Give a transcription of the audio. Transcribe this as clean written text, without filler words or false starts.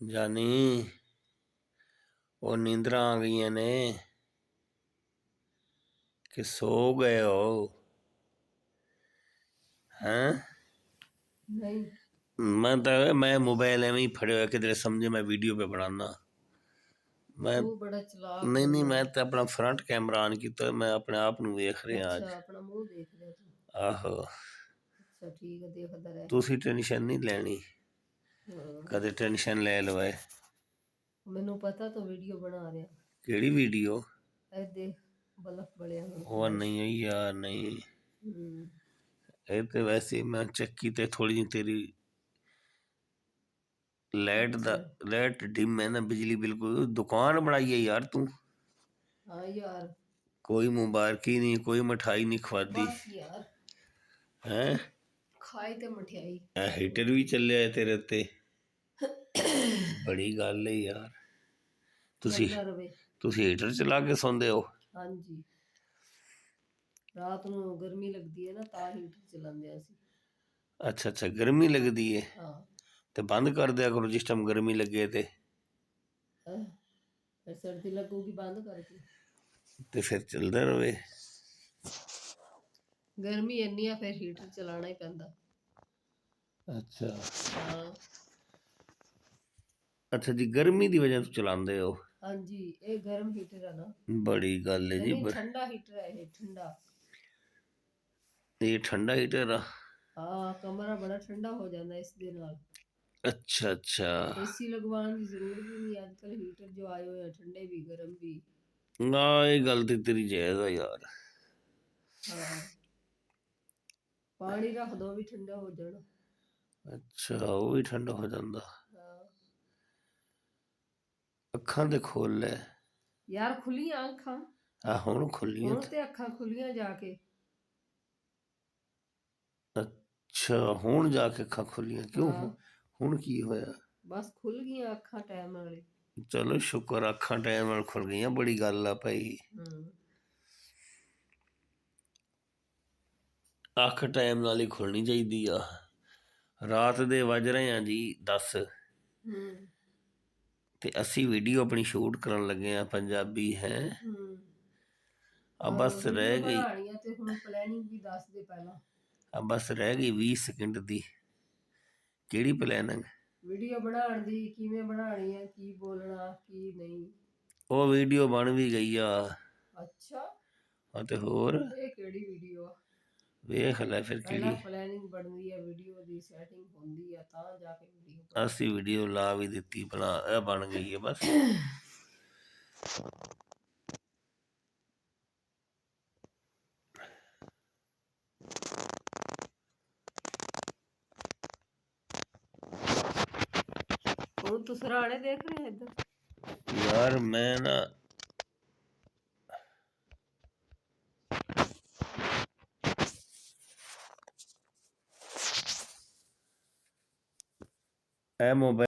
जानी वो नींदरा आ गई ने कि सो गए हो हैं? नहीं मैं मोबाइल एवं ही फड़े हुआ किधरे समझे मैं वीडियो पे बनाना मैं तू बड़ा चलाक नहीं नहीं बंदा मैं तो अपना फ्रंट कैमरा ऑन किया मैं अपने आप ਨੂੰ ਵੇਖ ਰਿਹਾ अच्छा आज अपना मुंह देख रहा तू आहो अच्छा ठीक है देखदा रह ਤੁਸੀਂ ਟੈਨਸ਼ਨ नहीं ਲੈਣੀ हाँ ਕਦੇ ਟੈਨਸ਼ਨ ਲੈ ਲਵੇ मैनू पता तो वीडियो बना रहा ਕਿਹੜੀ ਵੀਡੀਓ ए देख बल्ब बलिया हुन ਉਹ ਨਹੀਂ ਹੋਈ ਯਾਰ ਨਹੀਂ हम्म ਇਹ ਤੇ ਵੈਸੇ ਮੈਂ ਚੱਕੀ ਤੇ ਥੋੜੀ ਜਿਹੀ ਤੇਰੀ लाइट दा अच्छा लाइट डिम है ना बिजली बिल्कुल दुकान बनाई है यार तू हाँ यार कोई मुबारकी नहीं कोई मिठाई नहीं खवादी बस यार हैं खाई ते मठियाई हीटर भी चलिया है तेरे ते बड़ी गल है यार तुसी चलदा रवे तुसी हीटर चला के सौंदे हो हाँ जी रात ਨੂੰ गर्मी लगदी है ना ता हीटर चलांदे ਅਸੀਂ अच्छा अच्छा गर्मी लगती है हाँ तो बंद कर दिया करो जिस टाइम गर्मी लगे फिर सर्दी लगूगी बंद करके फिर चलता रहे गर्मी इन्नी है फिर हीटर चलाना ही पैंदा अच्छा हाँ अच्छा जी गर्मी की वजह से चलाते हो हाँ जी ये गर्म हीटर है ना बड़ी गल है जी नहीं ठंडा हीटर है ये ठंडा ये ठंडा हीटर आ हाँ कमरा बड़ा ठंडा हो जाता है इसके नाल अच्छा अच्छा एसी लगवाने की जरूरत ही नहीं आजकल हीटर जो आए हुए हैं ठंडे भी गर्म भी ना ये गल तो तेरी जायज है यार हाँ पानी रख दो भी ठंडा हो जाना अच्छा वो भी ठंडा हो जाता हाँ अखां ते खोल ले यार खुलियां अखां आ हुण खुलियां हुण ते अखां खुलियां जाके अच्छा हुण जाके अखां खुलियां क्यों हाँ हुण की होया बस खुल गई अखां टाइम नाल चलो शुक्र अखां टाइम नाल खुल गईयां बड़ी गल आ भाई अख टाइम नाल ही खुलनी चाहिदी आ रात दे वज रहे हैं जी 10 ते असी वीडियो अपनी शूट करन लगे हैं पंजाबी हैं अब बस रह गई ते हुण प्लानिंग भी दस दे पहला अब बस रह गई 20 सेकंड दी केड़ी प्लानिंग वीडियो बनाने दी किवें बनानी है की बोलना की नहीं वो वीडियो बन भी गई आ अच्छा हाँ ते होर ये केड़ी वीडियो आ वेख लै फिर पहला केड़ी प्लानिंग बनदी है वीडियो दी सेटिंग होंदी है तां जाके वीडियो असी वीडियो ला भी दी बना बन गई है बस हुण तू सराहने देख रहे हैं इधर यार मैं ना ए मोबाइल